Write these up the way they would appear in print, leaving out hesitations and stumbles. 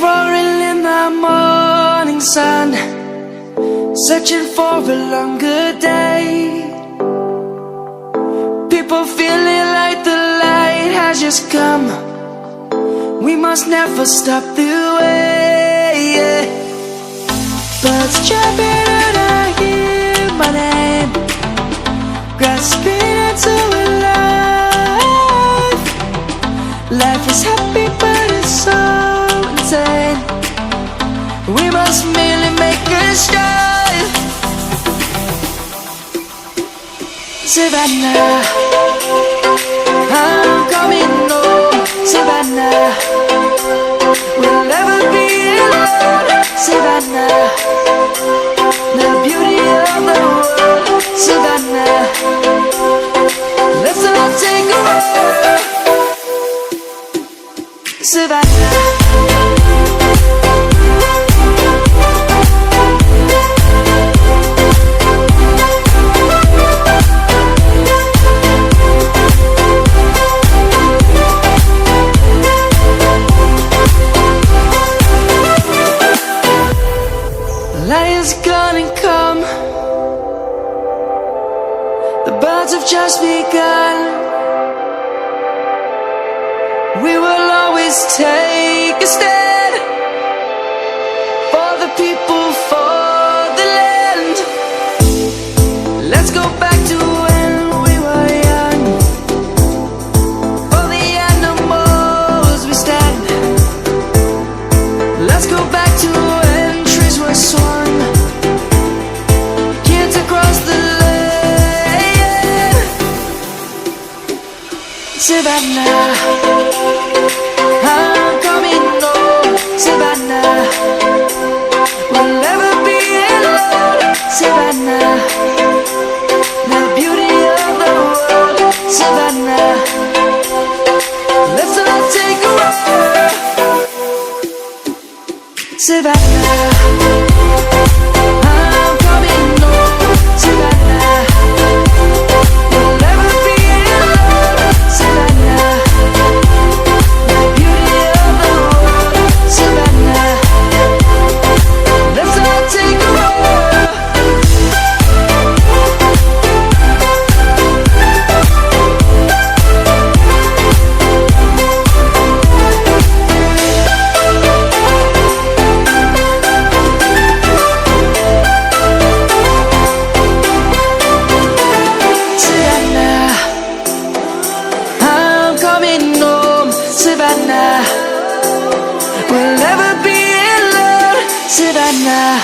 roaring in the morning sun, searching for a longer day. People feeling like the light has just come. We must never stop the way. Birds jumping and I hear my name, grasping into a life. Life is happy but it's so insane. We must merely make a strive. Savannah, I'm coming home. Savannah, we'll never be alone. Savannah, the beauty of the world. Savannah, let's all take a walk. Savannah, lion's gonna come. The birds have just begun. We will always take a stand for the people, for the land. Let's go back to when we were young. For the animals we stand. Let's go back to when trees were swung, kids across the land. Savannah, I'm coming home. Savannah, we'll never be alone. Savannah, the beauty of the world. Savannah, let's all take a walk. Savannah, I'm coming home. Savannah, we'll never be alone. Savannah, the beauty of the world. Savannah, let's all take a walk. Savannah, I'm coming home. Savannah, we'll never be alone. Savannah.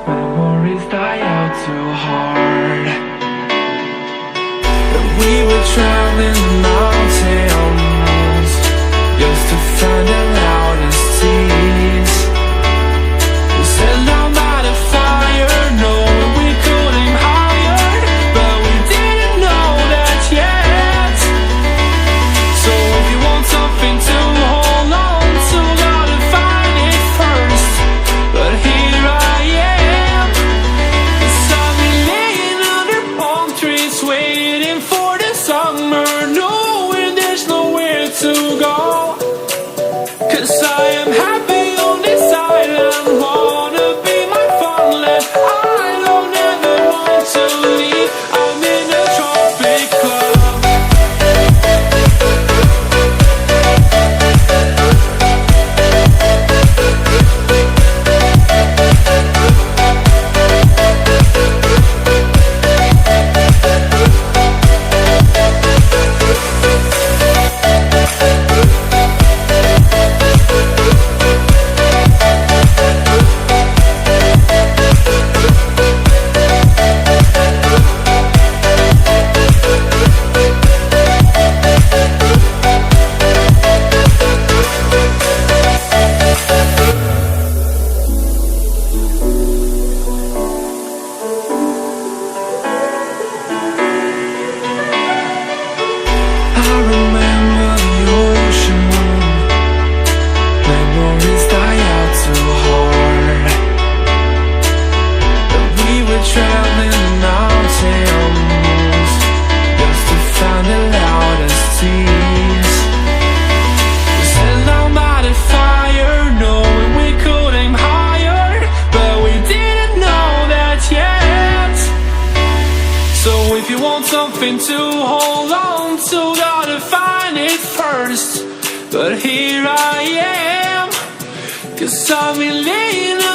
Memories die out too hard. And we were traveling mountains just to find the loudest tears. We set down by the fire, knowing we could aim higher, but we didn't know that yet. So if you want something to hold on to, gotta find it first. But here I am, waiting for the summer. No something to hold on to, gotta find it first. But here I am, 'cause I've been laying